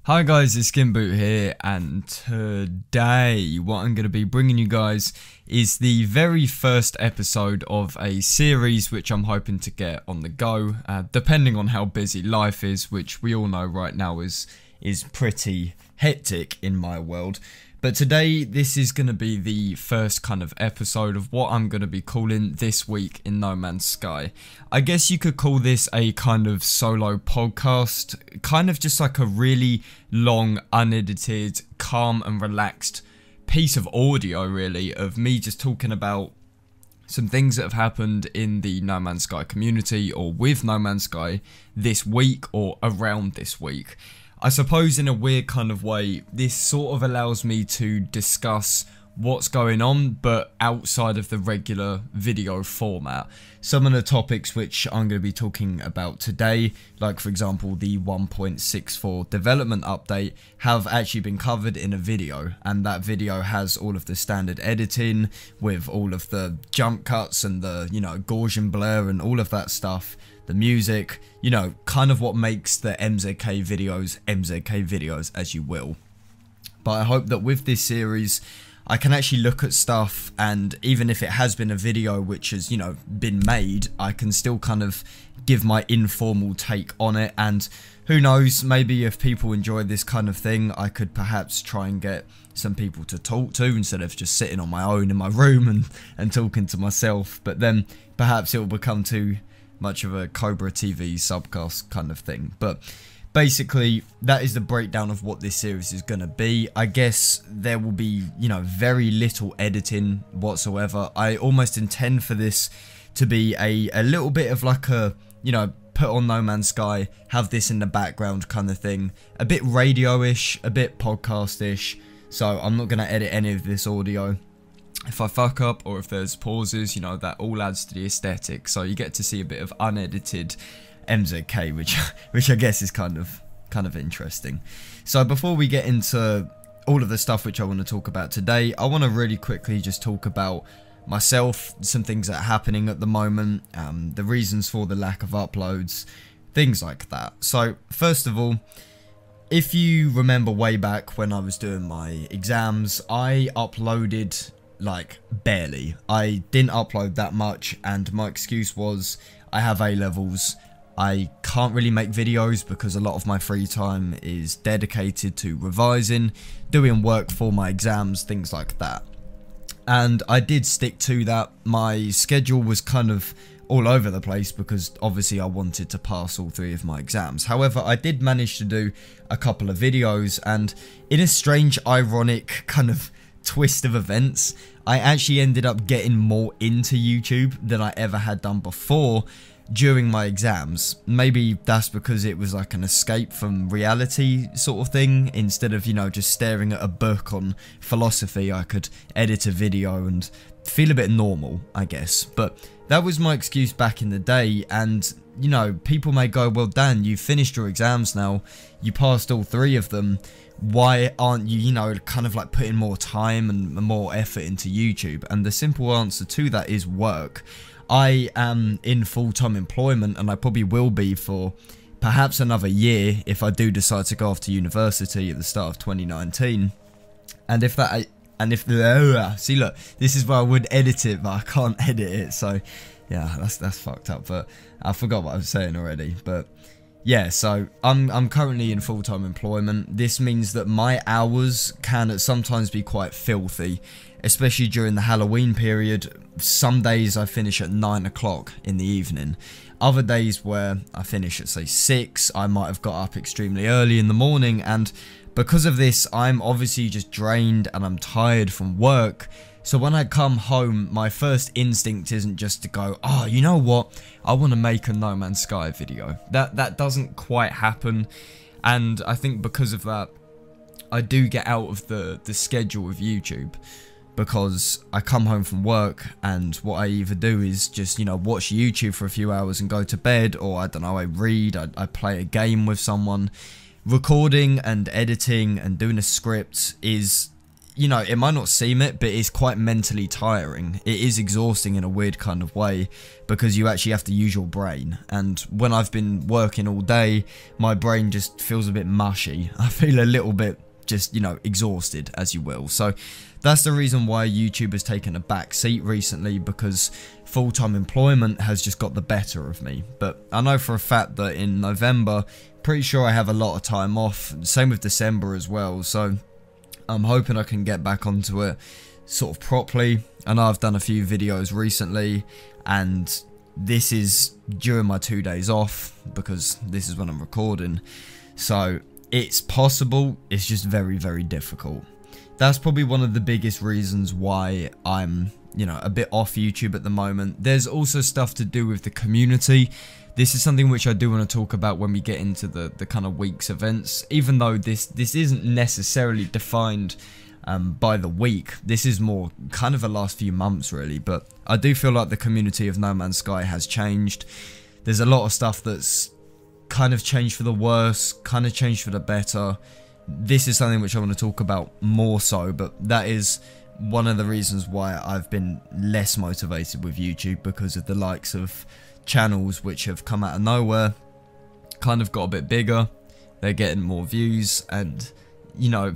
Hi guys, it's SkintBoot here, and today what I'm going to be bringing you guys is the very first episode of a series which I'm hoping to get on the go, depending on how busy life is, which we all know right now is pretty hectic in my world. But today, this is going to be the first kind of episode of what I'm going to be calling This Week in No Man's Sky. I guess you could call this a kind of solo podcast, kind of just like a really long, unedited, calm and relaxed piece of audio, really, of me just talking about some things that have happened in the No Man's Sky community or with No Man's Sky this week or around this week. I suppose in a weird kind of way, this sort of allows me to discuss what's going on, but outside of the regular video format. Some of the topics which I'm going to be talking about today, like for example the 1.64 development update, have actually been covered in a video, and that video has all of the standard editing with all of the jump cuts and the, Gaussian blur and all of that stuff. The music, kind of what makes the MZK videos, as you will. But I hope that with this series, I can actually look at stuff, and even if it has been a video which has, been made, I can still kind of give my informal take on it. And who knows, maybe if people enjoy this kind of thing, I could perhaps try and get some people to talk to instead of just sitting on my own in my room and talking to myself. But then perhaps it will become too much of a Cobra TV subcast kind of thing. But basically, that is the breakdown of what this series is going to be. I guess there will be, very little editing whatsoever. I almost intend for this to be a little bit of like a, put on No Man's Sky, have this in the background kind of thing. A bit radio-ish, a bit podcast-ish. So I'm not going to edit any of this audio. If I fuck up or if there's pauses, that all adds to the aesthetic. So you get to see a bit of unedited MZK, which I guess is kind of interesting. So before we get into all of the stuff which I want to talk about today, I want to really quickly just talk about myself, some things that are happening at the moment, the reasons for the lack of uploads, things like that. So first of all, if you remember way back when I was doing my exams, I uploaded like barely. I didn't upload that much, and my excuse was I have A-levels. I can't really make videos because a lot of my free time is dedicated to revising, doing work for my exams, things like that. And I did stick to that. My schedule was kind of all over the place because obviously I wanted to pass all three of my exams. However, I did manage to do a couple of videos, and in a strange, ironic kind of twist of events, I actually ended up getting more into YouTube than I ever had done before during my exams. Maybe that's because it was like an escape from reality sort of thing. Instead of, just staring at a book on philosophy, I could edit a video and feel a bit normal, I guess. But that was my excuse back in the day, and people may go, well, Dan, you finished your exams now, you passed all three of them, why aren't you, kind of like putting more time and more effort into YouTube? And the simple answer to that is work. I am in full-time employment, and I probably will be for perhaps another year if I do decide to go off to university at the start of 2019. And if that, see, look, this is where I would edit it, but I can't edit it, so yeah, that's fucked up. But I forgot what I was saying already. But yeah, so I'm currently in full-time employment. This means that my hours can sometimes be quite filthy, especially during the Halloween period. Some days I finish at 9 o'clock in the evening. Other days where I finish at, say, 6, I might have got up extremely early in the morning, and because of this, I'm obviously just drained and I'm tired from work. So when I come home, my first instinct isn't just to go, oh, you know what, I want to make a No Man's Sky video. That doesn't quite happen, and I think because of that, I do get out of the schedule of YouTube, because I come home from work and what I either do is just, watch YouTube for a few hours and go to bed, or I don't know, I read, I play a game with someone. Recording and editing and doing a script is you know, it might not seem it, but it's quite mentally tiring. It is exhausting in a weird kind of way, because you actually have to use your brain. And when I've been working all day, my brain just feels a bit mushy. I feel a little bit just, you know, exhausted, as you will. So that's the reason why YouTube has taken a back seat recently, because full-time employment has just got the better of me. But I know for a fact that in November, pretty sure I have a lot of time off. Same with December as well. So I'm hoping I can get back onto it sort of properly. I know I've done a few videos recently, and this is during my 2 days off, because this is when I'm recording. So it's possible, it's just very, very difficult. That's probably one of the biggest reasons why I'm, you know, a bit off YouTube at the moment. There's also stuff to do with the community. This is something which I do want to talk about when we get into the kind of week's events. Even though this isn't necessarily defined by the week, this is more kind of the last few months really. But I do feel like the community of No Man's Sky has changed. There's a lot of stuff that's kind of changed for the worse, kind of changed for the better. This is something which I want to talk about more so, but that is one of the reasons why I've been less motivated with YouTube, because of the likes of channels which have come out of nowhere, kind of got a bit bigger, they're getting more views, and, you know,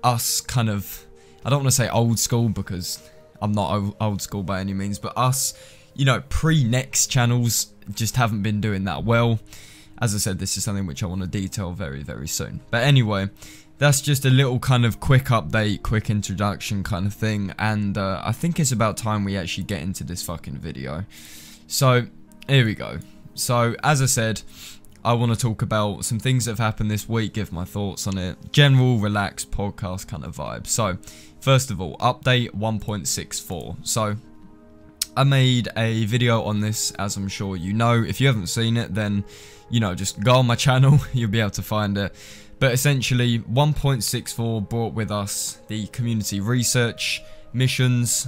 us kind of, I don't want to say old school, because I'm not old school by any means, but us, you know, pre-Next channels just haven't been doing that well. As I said, this is something which I want to detail very, very soon. But anyway, that's just a little kind of quick update, quick introduction kind of thing, and I think it's about time we actually get into this fucking video. So here we go. So as I said, I want to talk about some things that have happened this week, give my thoughts on it, general relaxed podcast kind of vibe. So first of all, update 1.64. So I made a video on this, as I'm sure you know. If you haven't seen it, then, you know, just go on my channel, you'll be able to find it. But essentially, 1.64 brought with us the community research missions.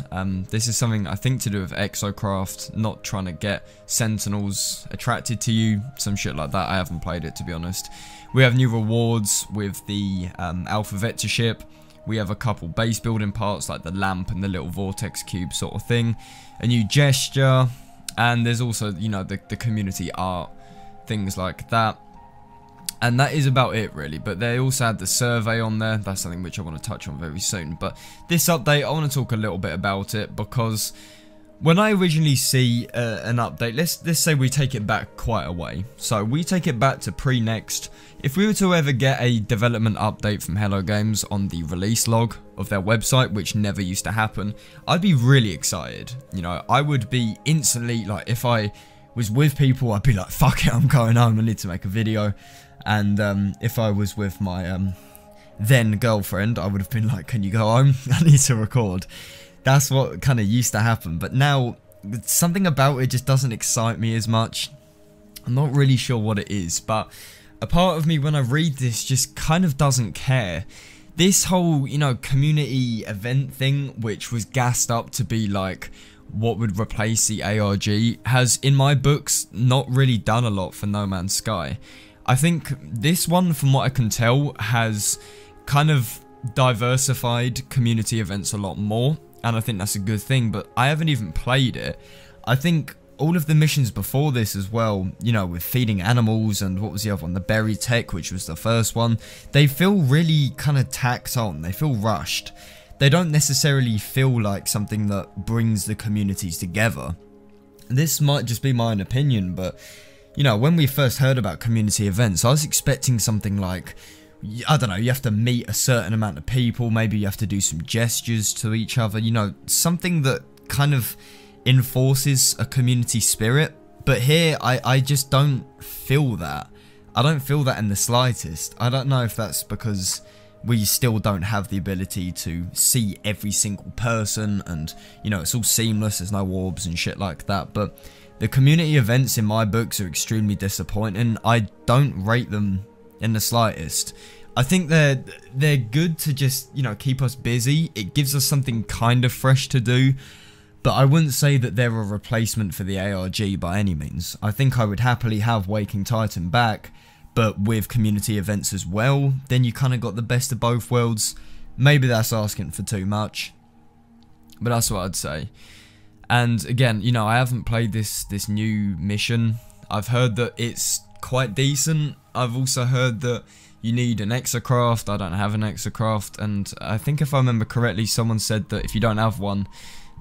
This is something I think to do with Exocraft, not trying to get Sentinels attracted to you, some shit like that. I haven't played it, to be honest. We have new rewards with the Alpha Vector ship. We have a couple base building parts like the lamp and the little vortex cube sort of thing. A new gesture, and there's also, you know, the community art, things like that. And that is about it really, but they also had the survey on there. That's something which I want to touch on very soon. But this update, I want to talk a little bit about it, because when I originally see an update, let's say we take it back quite a way. So we take it back to pre-Next. If we were to ever get a development update from Hello Games on the release log of their website, which never used to happen, I'd be really excited. You know, I would be instantly, like, if I was with people, I'd be like, fuck it, I'm going home, I need to make a video. And if I was with my then girlfriend, I would have been like, can you go home? I need to record. That's what kind of used to happen. But now, something about it just doesn't excite me as much. I'm not really sure what it is, but a part of me when I read this just kind of doesn't care. This whole, you know, community event thing, which was gassed up to be like what would replace the ARG, has, in my books, not really done a lot for No Man's Sky. I think this one, from what I can tell, has kind of diversified community events a lot more, and I think that's a good thing, but I haven't even played it. I think all of the missions before this as well, you know, with feeding animals and what was the other one, the berry tech, which was the first one, they feel really kind of tacked on, they feel rushed. They don't necessarily feel like something that brings the communities together. This might just be my own opinion, but, you know, when we first heard about community events, I was expecting something like, I don't know, you have to meet a certain amount of people, maybe you have to do some gestures to each other, you know, something that kind of enforces a community spirit. But here, I just don't feel that. I don't feel that in the slightest. I don't know if that's because we still don't have the ability to see every single person, and, you know, it's all seamless, there's no orbs and shit like that, but the community events in my books are extremely disappointing. I don't rate them in the slightest. I think they're good to just, you know, keep us busy. It gives us something kind of fresh to do, but I wouldn't say that they're a replacement for the ARG by any means. I think I would happily have Waking Titan back, but with community events as well, then you kind of got the best of both worlds. Maybe that's asking for too much, but that's what I'd say. And again, you know, I haven't played this new mission. I've heard that it's quite decent. I've also heard that you need an exocraft. I don't have an exocraft, and I think if I remember correctly, someone said that if you don't have one,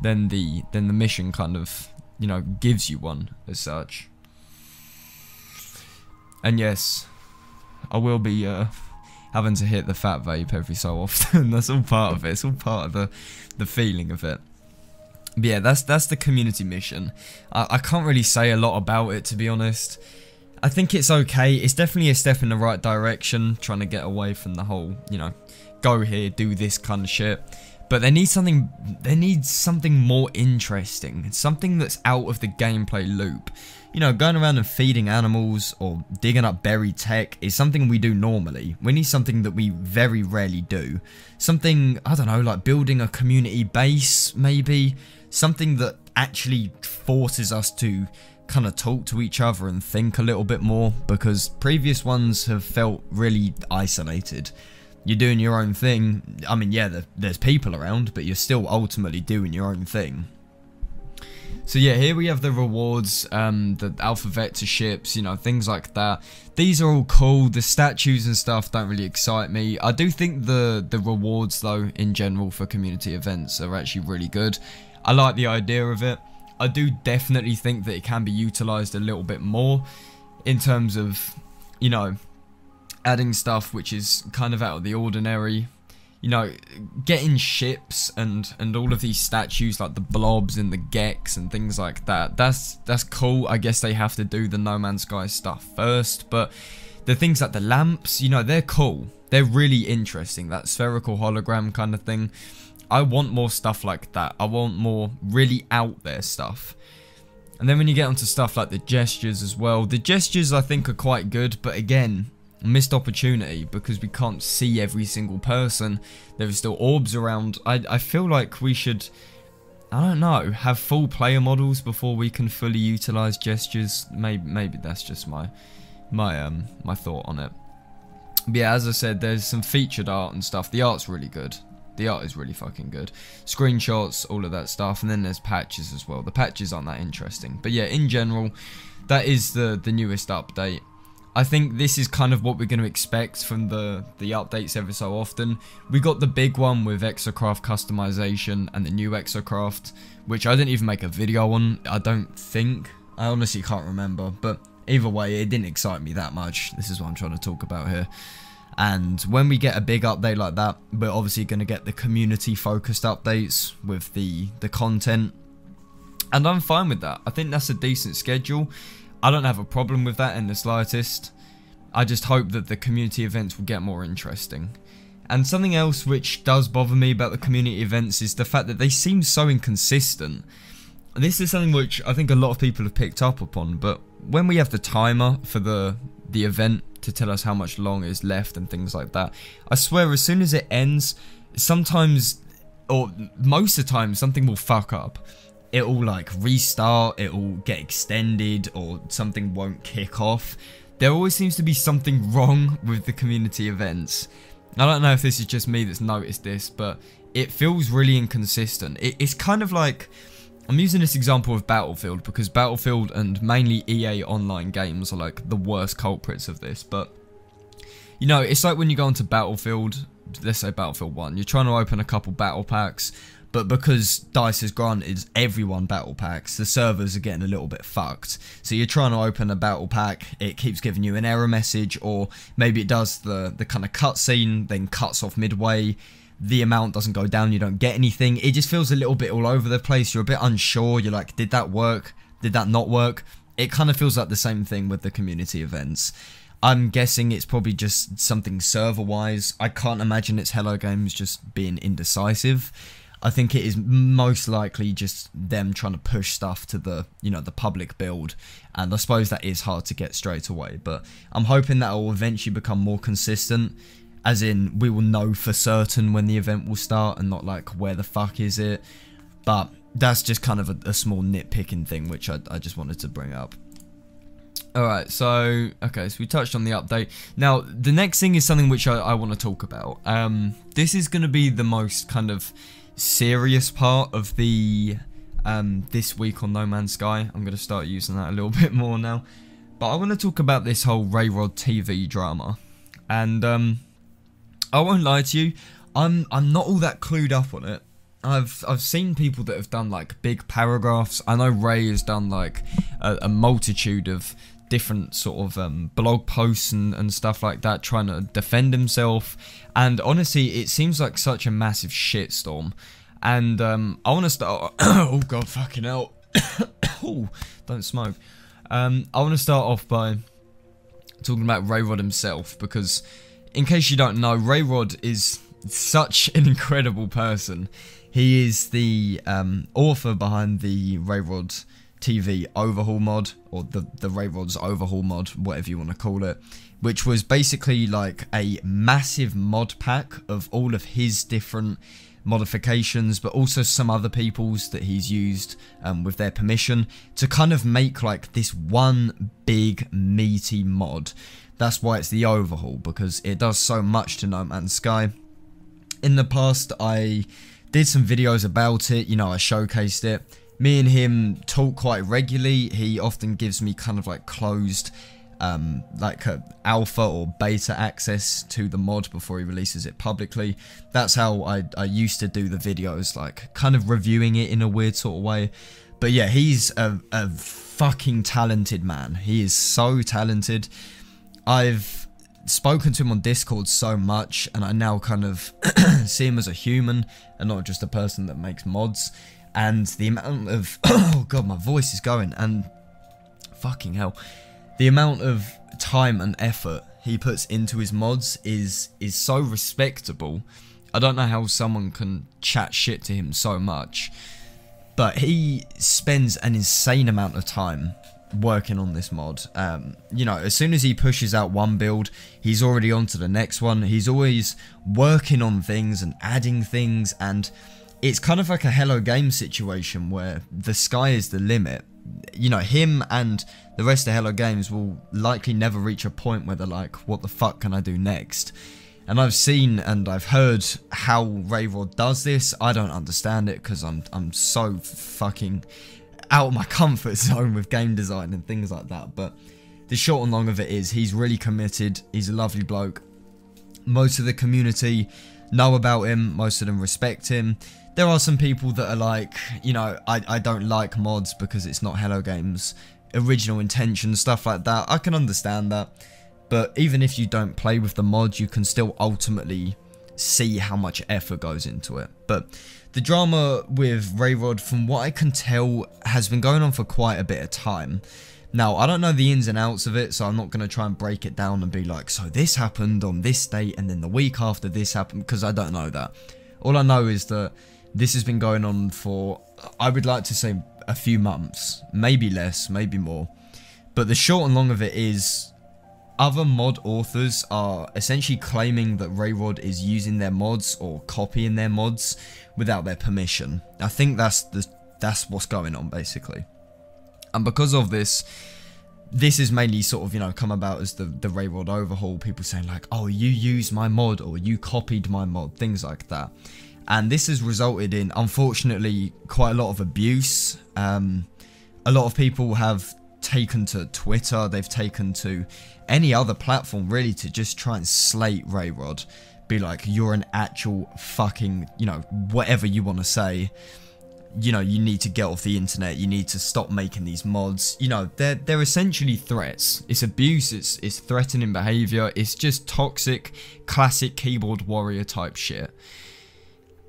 then the mission kind of, you know, gives you one as such. And yes, I will be having to hit the fat vape every so often. That's all part of it. It's all part of the feeling of it. But yeah, that's the community mission. I can't really say a lot about it, to be honest. I think it's okay. It's definitely a step in the right direction, trying to get away from the whole, you know, go here, do this kind of shit. But they need something more interesting, something that's out of the gameplay loop. You know, going around and feeding animals or digging up buried tech is something we do normally. We need something that we very rarely do. Something, I don't know, like building a community base, maybe. Something that actually forces us to kind of talk to each other and think a little bit more, because previous ones have felt really isolated. You're doing your own thing. I mean, yeah, there's people around, but you're still ultimately doing your own thing. So yeah, here we have the rewards, the alpha vector ships, you know, things like that. These are all cool. The statues and stuff don't really excite me. I do think the rewards, though, in general for community events are actually really good. I like the idea of it. I do definitely think that it can be utilised a little bit more in terms of, you know, adding stuff which is kind of out of the ordinary. You know, getting ships and all of these statues like the blobs and the gecks and things like that. That's cool. I guess they have to do the No Man's Sky stuff first, but the things like the lamps, you know, they're cool. They're really interesting. That spherical hologram kind of thing. I want more stuff like that. I want more really out there stuff. And then when you get onto stuff like the gestures as well, the gestures I think are quite good, but again, missed opportunity because we can't see every single person. There are still orbs around. I feel like we should, I don't know, have full player models before we can fully utilize gestures. Maybe that's just my thought on it. But yeah, as I said, there's some featured art and stuff. The art's really good. The art is really fucking good. Screenshots, all of that stuff, and then there's patches as well. The patches aren't that interesting, but yeah, in general, that is the newest update. I think this is kind of what we're going to expect from the updates every so often. We got the big one with exocraft customization and the new exocraft, which I didn't even make a video on, I don't think. I honestly can't remember, but either way, it didn't excite me that much. This is what I'm trying to talk about here. And when we get a big update like that, we're obviously going to get the community focused updates with the content. And I'm fine with that. I think that's a decent schedule. I don't have a problem with that in the slightest. I just hope that the community events will get more interesting. And something else which does bother me about the community events is the fact that they seem so inconsistent. This is something which I think a lot of people have picked up upon, but when we have the timer for the event to tell us how much long is left and things like that, I swear as soon as it ends, sometimes, or most of the time, something will fuck up. It'll like restart, it'll get extended, or something won't kick off. There always seems to be something wrong with the community events. I don't know if this is just me that's noticed this, but it feels really inconsistent. It's kind of like, I'm using this example of Battlefield because Battlefield and mainly EA online games are like the worst culprits of this, but you know, it's like when you go onto Battlefield, let's say Battlefield 1, you're trying to open a couple battle packs, but because DICE has granted everyone battle packs, the servers are getting a little bit fucked. So you're trying to open a battle pack, it keeps giving you an error message, or maybe it does the kind of cutscene, then cuts off midway, the amount doesn't go down, you don't get anything. It just feels a little bit all over the place. You're a bit unsure. You're like, did that work? Did that not work? It kind of feels like the same thing with the community events. I'm guessing it's probably just something server-wise. I can't imagine it's Hello Games just being indecisive. I think it is most likely just them trying to push stuff to the, you know, the public build. And I suppose that is hard to get straight away. But I'm hoping that will eventually become more consistent. As in, we will know for certain when the event will start and not like, where the fuck is it? But that's just kind of a small nitpicking thing which I just wanted to bring up. Alright, so we touched on the update. Now, the next thing is something which I want to talk about. This is going to be the most kind of serious part of the this week on No Man's Sky. I'm going to start using that a little bit more now. But I want to talk about this whole RayRod TV drama. And I won't lie to you, I'm not all that clued up on it. I've seen people that have done like big paragraphs. I know Ray has done like a multitude of different sort of blog posts and stuff like that, trying to defend himself. And honestly, it seems like such a massive shitstorm. And I want to start. Oh god, fucking hell! Oh, don't smoke. I want to start off by talking about RayRod himself, because in case you don't know, RayRod is such an incredible person. He is the author behind the RayRod TV overhaul mod, or the RayRod's overhaul mod, whatever you want to call it, which was basically like a massive mod pack of all of his different modifications, but also some other people's that he's used with their permission to kind of make like this one big meaty mod. That's why it's the overhaul, because it does so much to No Man's Sky. In the past, I did some videos about it, you know, I showcased it. Me and him talk quite regularly. He often gives me kind of like closed, like a alpha or beta access to the mod before he releases it publicly. That's how I used to do the videos, like kind of reviewing it in a weird sort of way. But yeah, he's a fucking talented man. He is so talented. I've spoken to him on Discord so much, and I now kind of see him as a human and not just a person that makes mods. And the amount of oh god, my voice is going, and fucking hell, the amount of time and effort he puts into his mods is so respectable. I don't know how someone can chat shit to him so much, but he spends an insane amount of time working on this mod. You know, as soon as he pushes out one build, he's already on to the next one. He's always working on things and adding things, and it's kind of like a Hello Game situation where the sky is the limit. You know, him and the rest of Hello Games will likely never reach a point where they're like, what the fuck can I do next? And I've seen and I've heard how RayRod does this. I don't understand it, because I'm so fucking out of my comfort zone with game design and things like that. But the short and long of it is, he's really committed. He's a lovely bloke. Most of the community know about him. Most of them respect him. There are some people that are like, you know, I don't like mods because it's not Hello Games' original intention, stuff like that. I can understand that. But even if you don't play with the mod, you can still ultimately see how much effort goes into it. But the drama with RayRod, from what I can tell, has been going on for quite a bit of time. Now, I don't know the ins and outs of it, so I'm not going to try and break it down and be like, so this happened on this date and then the week after this happened, because I don't know that. All I know is that this has been going on for, I would like to say, a few months. Maybe less, maybe more. But the short and long of it is, other mod authors are essentially claiming that RayRod is using their mods or copying their mods without their permission. I think that's what's going on, basically. And because of this, this is mainly sort of, you know, come about as the RayRod overhaul. People saying like, oh, you used my mod, or you copied my mod, things like that. And this has resulted in, unfortunately, quite a lot of abuse. A lot of people have taken to Twitter, they've taken to any other platform really to just try and slate RayRod. Be like, you're an actual fucking, you know, whatever you want to say. You know, you need to get off the internet, you need to stop making these mods. You know, they're essentially threats. It's abuse, it's threatening behaviour, it's just toxic, classic keyboard warrior type shit.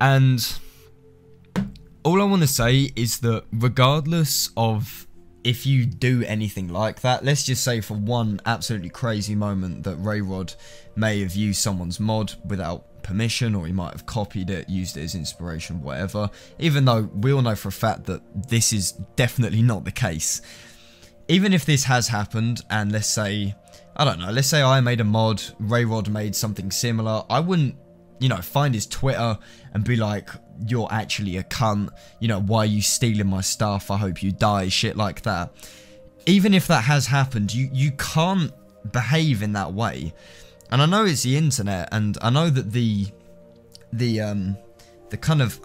And all I want to say is that regardless of if you do anything like that, let's just say for one absolutely crazy moment that RayRod may have used someone's mod without permission, or he might have copied it, used it as inspiration, whatever, even though we all know for a fact that this is definitely not the case. Even if this has happened, and let's say, I don't know, let's say I made a mod, RayRod made something similar, I wouldn't, you know, find his Twitter and be like, you're actually a cunt, you know, why are you stealing my stuff, I hope you die, shit like that. even if that has happened, you can't behave in that way. And I know it's the internet, and I know that the kind of,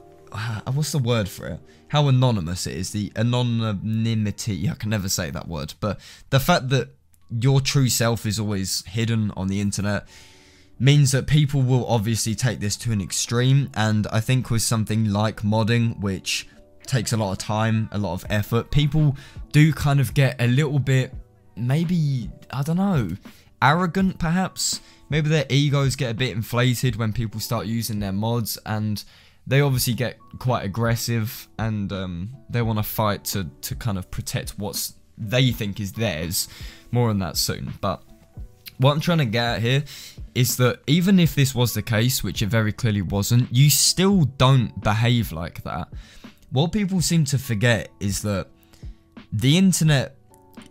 what's the word for it? How anonymous it is, the anonymity, I can never say that word, but the fact that your true self is always hidden on the internet means that people will obviously take this to an extreme. And I think with something like modding, which takes a lot of time, a lot of effort, people do kind of get a little bit, maybe, I don't know, arrogant perhaps. Maybe their egos get a bit inflated when people start using their mods, and they obviously get quite aggressive, and they want to fight to kind of protect what they think is theirs. More on that soon. But what I'm trying to get at here is that even if this was the case, which it very clearly wasn't, you still don't behave like that. What people seem to forget is that the internet,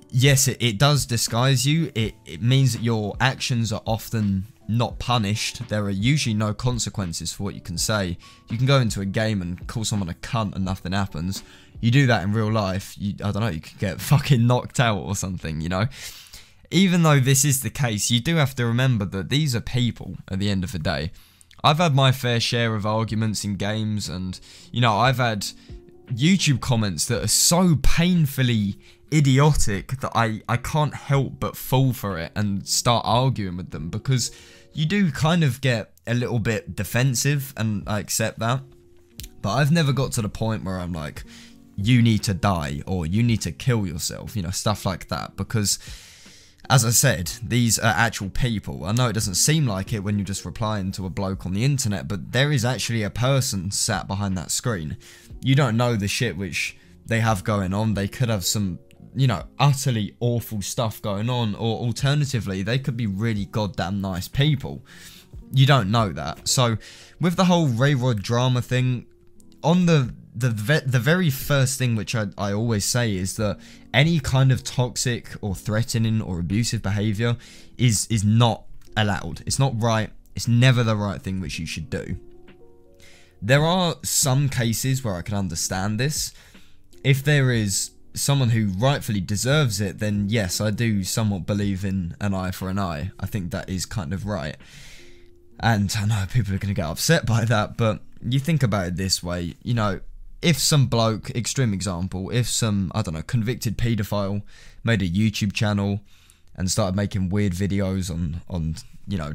yes, it does disguise you. It means that your actions are often not punished. There are usually no consequences for what you can say. You can go into a game and call someone a cunt and nothing happens. You do that in real life, I don't know, you could get fucking knocked out or something, you know? Even though this is the case, you do have to remember that these are people at the end of the day. I've had my fair share of arguments in games, and, you know, I've had YouTube comments that are so painfully idiotic that I can't help but fall for it and start arguing with them, because you do kind of get a little bit defensive, and I accept that. But I've never got to the point where I'm like, you need to die, or you need to kill yourself, you know, stuff like that, because as I said, these are actual people. I know it doesn't seem like it when you're just replying to a bloke on the internet, but there is actually a person sat behind that screen. You don't know the shit which they have going on. They could have some, you know, utterly awful stuff going on, or alternatively, they could be really goddamn nice people. You don't know that. So, with the whole RayRod Drama thing, on the very first thing which I always say is that any kind of toxic or threatening or abusive behaviour is not allowed. It's not right. It's never the right thing which you should do. There are some cases where I can understand this. If there is someone who rightfully deserves it, then yes, I do somewhat believe in an eye for an eye. I think that is kind of right. And I know people are going to get upset by that, but you think about it this way, you know, if some bloke, extreme example, if some, I don't know, convicted paedophile made a YouTube channel and started making weird videos on, you know,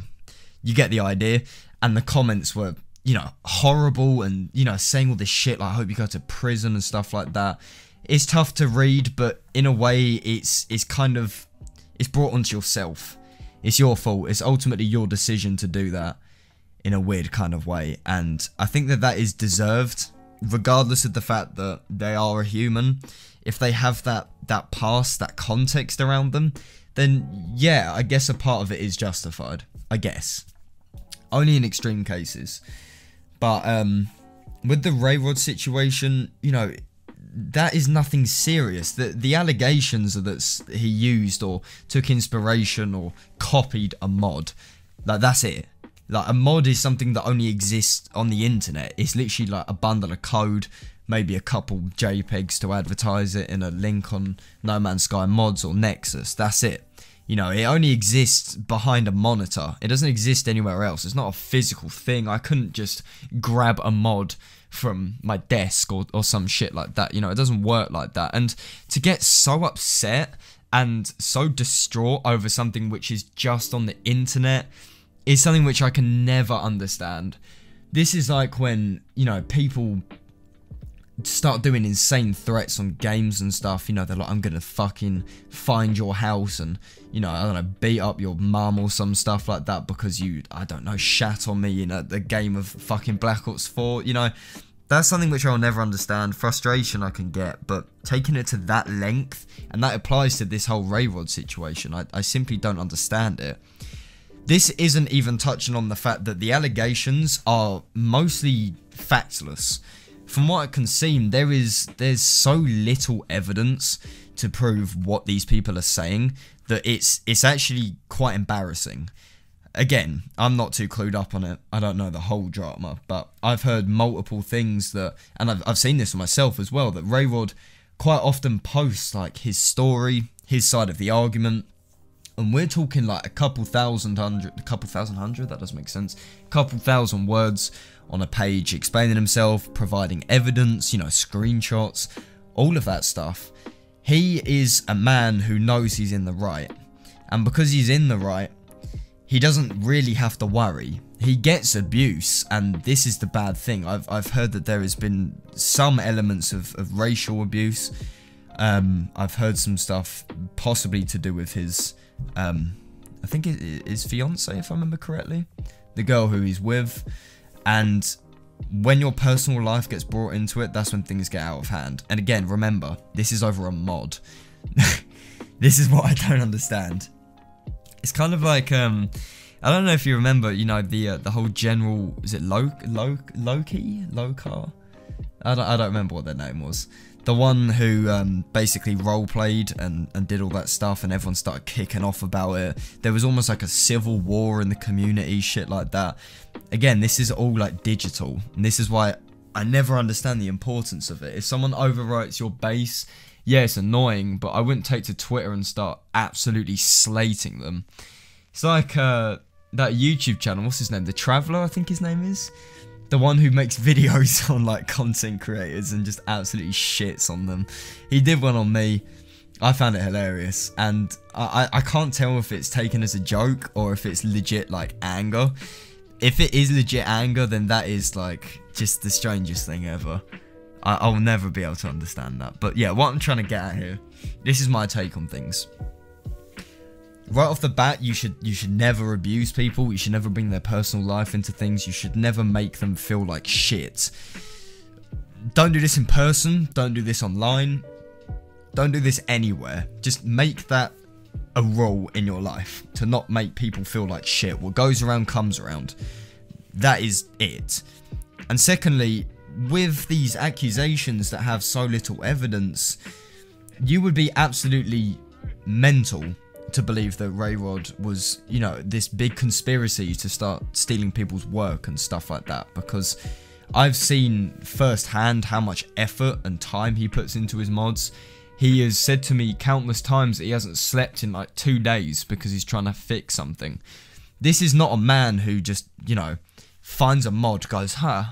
you get the idea, and the comments were, you know, horrible, and, you know, saying all this shit like, I hope you go to prison and stuff like that. It's tough to read, but in a way, it's kind of, it's brought onto yourself. It's your fault. It's ultimately your decision to do that in a weird kind of way. And I think that that is deserved, regardless of the fact that they are a human. If they have that past, that context around them, then yeah, I guess a part of it is justified. I guess. Only in extreme cases. But with the RayRod situation, you know, that is nothing serious. The allegations are that he used or took inspiration or copied a mod. Like, that's it. Like, a mod is something that only exists on the internet. It's literally like a bundle of code, maybe a couple JPEGs to advertise it in a link on No Man's Sky Mods or Nexus. That's it. You know, it only exists behind a monitor. It doesn't exist anywhere else. It's not a physical thing. I couldn't just grab a mod from my desk or some shit like that. You know, it doesn't work like that. And to get so upset and so distraught over something which is just on the internet is something which I can never understand. This is like when, you know, people start doing insane threats on games and stuff. You know, they're like, I'm gonna fucking find your house and, you know, I don't know, beat up your mum or some stuff like that because you, I don't know, shat on me in the game of fucking Black Ops 4. You know, that's something which I'll never understand. Frustration I can get, but taking it to that length, and that applies to this whole RayRod situation, I simply don't understand it. This isn't even touching on the fact that the allegations are mostly factless. From what I can see, there's so little evidence to prove what these people are saying that it's actually quite embarrassing. Again, I'm not too clued up on it. I don't know the whole drama, but I've heard multiple things that, and I've seen this for myself as well, that RayRod quite often posts like his story, his side of the argument, and we're talking like a couple thousand, that doesn't make sense, a couple thousand words on a page explaining himself, providing evidence, you know, screenshots, all of that stuff. He is a man who knows he's in the right, and because he's in the right, he doesn't really have to worry. He gets abuse, and this is the bad thing. I've heard that there has been some elements of racial abuse. I've heard some stuff possibly to do with his, I think his fiance, if I remember correctly, the girl who he's with. And when your personal life gets brought into it, that's when things get out of hand. And again, remember, this is over a mod. This is what I don't understand. It's kind of like, I don't know if you remember, you know, the whole general, is it Loki? Lokar? I don't remember what their name was. The one who basically roleplayed and did all that stuff, and everyone started kicking off about it. There was almost like a civil war in the community, shit like that. Again, this is all like digital, and this is why I never understand the importance of it. If someone overwrites your base, yeah, it's annoying, but I wouldn't take to Twitter and start absolutely slating them. It's like that YouTube channel, what's his name? The Traveller, I think his name is. The one who makes videos on like content creators and just absolutely shits on them. He did one on me. I found it hilarious, and I can't tell if it's taken as a joke or if it's legit like anger. If it is legit anger, then that is like just the strangest thing ever. I'll never be able to understand that. But yeah, what I'm trying to get at here, this is my take on things. Right off the bat, you should never abuse people. You should never bring their personal life into things. You should never make them feel like shit. Don't do this in person. Don't do this online. Don't do this anywhere. Just make that a rule in your life to not make people feel like shit. What goes around comes around. That is it. And secondly, with these accusations that have so little evidence, you would be absolutely mental to believe that RayRod was, you know, this big conspiracy to start stealing people's work and stuff like that, because I've seen firsthand how much effort and time he puts into his mods. He has said to me countless times that he hasn't slept in like 2 days because he's trying to fix something. This is not a man who just, you know, finds a mod, goes, huh,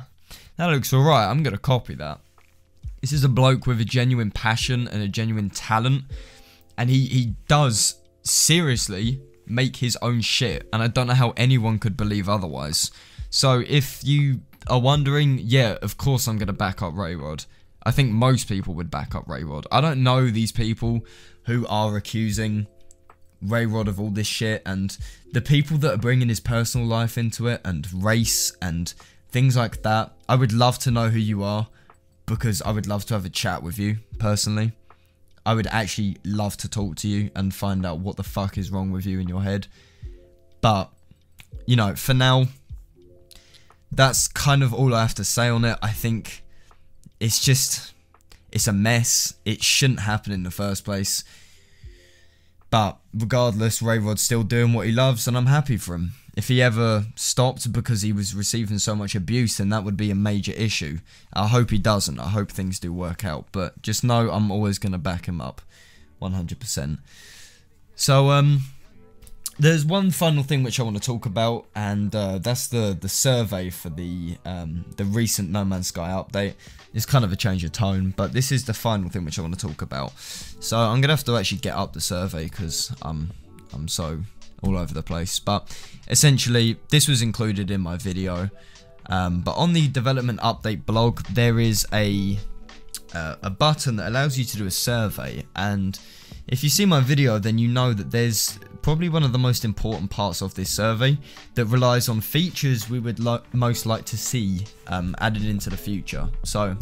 that looks alright, I'm going to copy that. This is a bloke with a genuine passion and a genuine talent, and he does seriously make his own shit, and I don't know how anyone could believe otherwise. So if you are wondering, yeah, of course I'm going to back up RayRod. I think most people would back up RayRod. I don't know these people who are accusing RayRod of all this shit, and the people that are bringing his personal life into it, and race and things like that. I would love to know who you are, because I would love to have a chat with you personally. I would actually love to talk to you and find out what the fuck is wrong with you in your head. But, you know, for now, that's kind of all I have to say on it. I think it's just, it's a mess. It shouldn't happen in the first place. But regardless, RayRod's still doing what he loves, and I'm happy for him. If he ever stopped because he was receiving so much abuse, then that would be a major issue. I hope he doesn't. I hope things do work out. But just know I'm always going to back him up. 100%. So, there's one final thing which I want to talk about, and that's the survey for the recent No Man's Sky update. It's kind of a change of tone, but this is the final thing which I want to talk about. So I'm gonna have to actually get up the survey because I'm so all over the place. But essentially, this was included in my video. But on the development update blog, there is a button that allows you to do a survey, and if you see my video, then you know that there's probably one of the most important parts of this survey that relies on features we would most like to see added into the future. So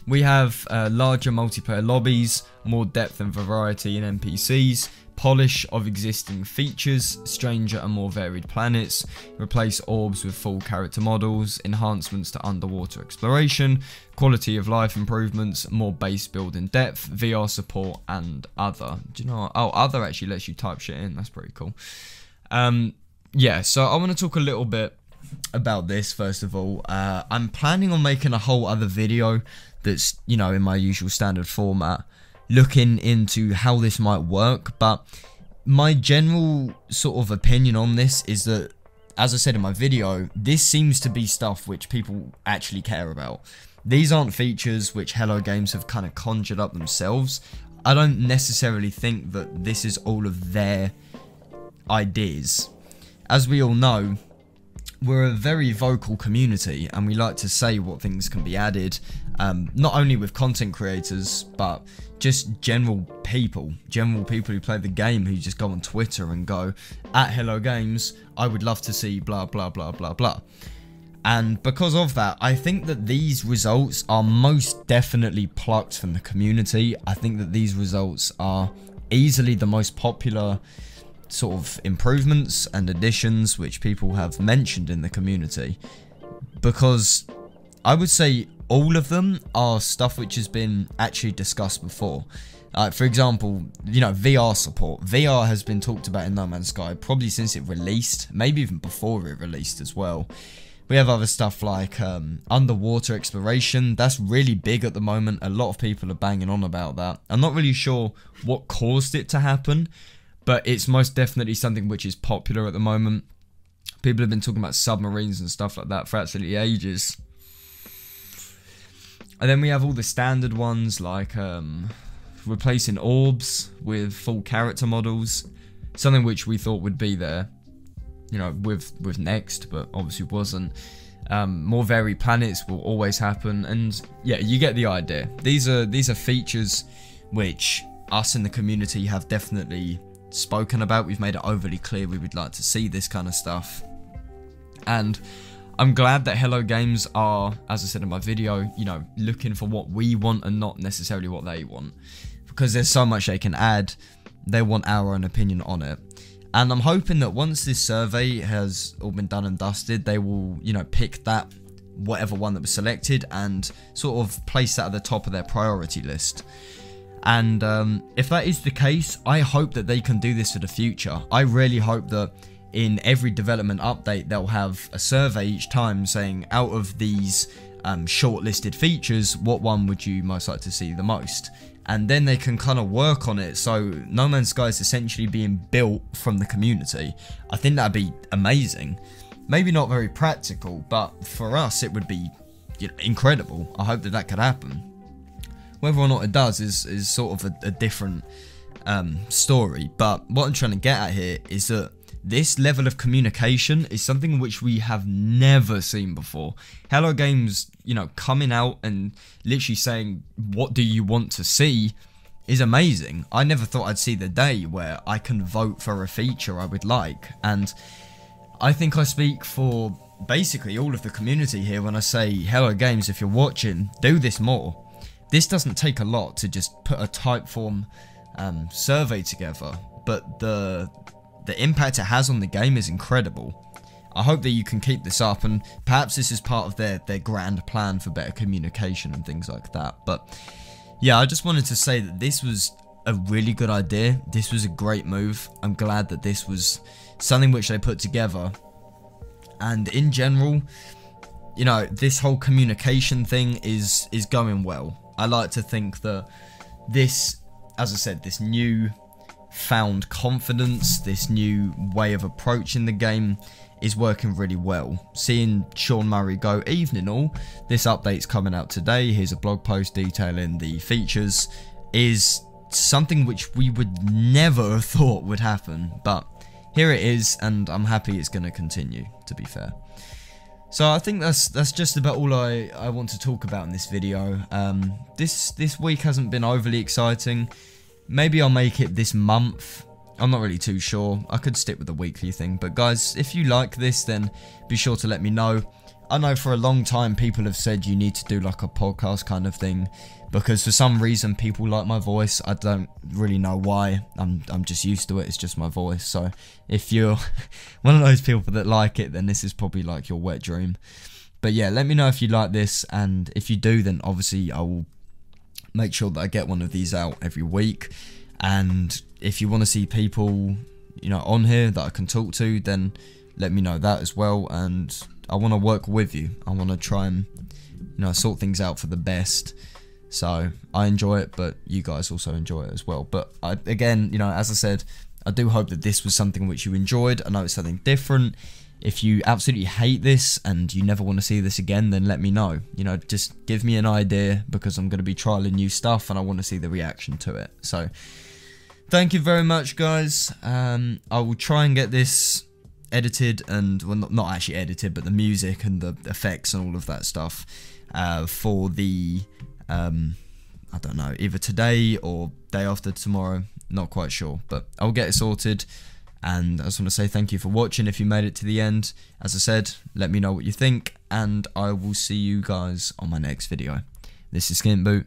we have larger multiplayer lobbies, more depth and variety in NPCs, polish of existing features, stranger and more varied planets, replace orbs with full character models, enhancements to underwater exploration, quality of life improvements, more base build in depth, VR support, and other. Do you know what? Oh, other actually lets you type shit in. That's pretty cool. Yeah, so I want to talk a little bit about this, first of all, I'm planning on making a whole other video that's, you know, in my usual standard format, looking into how this might work. But my general sort of opinion on this is that, as I said in my video, this seems to be stuff which people actually care about. These aren't features which Hello Games have kind of conjured up themselves. I don't necessarily think that this is all of their ideas. As we all know, we're a very vocal community, and we like to say what things can be added, not only with content creators, but just general people who play the game, who just go on Twitter and go, at Hello Games, I would love to see blah blah blah blah blah. And because of that, I think that these results are most definitely plucked from the community. I think that these results are easily the most popular sort of improvements and additions which people have mentioned in the community, because I would say all of them are stuff which has been actually discussed before. For example, you know, VR support. VR has been talked about in No Man's Sky probably since it released, maybe even before it released as well. We have other stuff like underwater exploration. That's really big at the moment. A lot of people are banging on about that. I'm not really sure what caused it to happen, but it's most definitely something which is popular at the moment. People have been talking about submarines and stuff like that for absolutely ages. And then we have all the standard ones like replacing orbs with full character models. Something which we thought would be there, you know, with Next, but obviously wasn't. More varied planets will always happen, and yeah, you get the idea. These are features which us in the community have definitely spoken about. We've made it overly clear we would like to see this kind of stuff, and I'm glad that Hello Games are, as I said in my video, you know, looking for what we want and not necessarily what they want, because there's so much they can add. They want our own opinion on it. And I'm hoping that once this survey has all been done and dusted, they will, you know, pick that, whatever one that was selected, and sort of place that at the top of their priority list. And if that is the case, I hope that they can do this for the future. I really hope that in every development update, they'll have a survey each time saying, out of these shortlisted features, what one would you most like to see the most? And then they can kind of work on it, so No Man's Sky is essentially being built from the community. I think that'd be amazing. Maybe not very practical, but for us it would be, you know, incredible. I hope that that could happen. Whether or not it does is sort of a different story, but what I'm trying to get at here is that this level of communication is something which we have never seen before. Hello Games, you know, coming out and literally saying, what do you want to see, is amazing. I never thought I'd see the day where I can vote for a feature I would like. And I think I speak for basically all of the community here when I say, Hello Games, if you're watching, do this more. This doesn't take a lot to just put a Typeform survey together, but the impact it has on the game is incredible. I hope that you can keep this up, and perhaps this is part of their grand plan for better communication and things like that. But yeah, I just wanted to say that this was a really good idea. This was a great move. I'm glad that this was something which they put together. And in general, you know, this whole communication thing is going well. I like to think that this, as I said, this new found confidence, this new way of approaching the game is working really well. Seeing Sean Murray go, evening all, this update's coming out today, here's a blog post detailing the features, is something which we would never have thought would happen, but here it is, and I'm happy it's going to continue, to be fair. So I think that's just about all I want to talk about in this video. This week hasn't been overly exciting. Maybe I'll make it this month. I'm not really too sure. I could stick with the weekly thing. But guys, if you like this, then be sure to let me know. I know for a long time people have said you need to do like a podcast kind of thing, because for some reason people like my voice. I don't really know why. I'm just used to it. It's just my voice. So if you're one of those people that like it, then this is probably like your wet dream. But yeah, let me know if you like this, and if you do, then obviously I will make sure that I get one of these out every week. And if you want to see people, you know, on here that I can talk to, then let me know that as well, and I want to work with you. I want to try and, you know, sort things out for the best. So I enjoy it, but you guys also enjoy it as well. But again, you know, as I said, I do hope that this was something which you enjoyed. I know it's something different. If you absolutely hate this and you never want to see this again, then let me know. You know, just give me an idea, because I'm going to be trialing new stuff and I want to see the reaction to it. So thank you very much, guys. I will try and get this edited, and, well, not actually edited, but the music and the effects and all of that stuff for the, I don't know, either today or day after tomorrow. Not quite sure, but I'll get it sorted. And I just want to say thank you for watching if you made it to the end. As I said, let me know what you think, and I will see you guys on my next video. This is SkintBoot,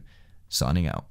signing out.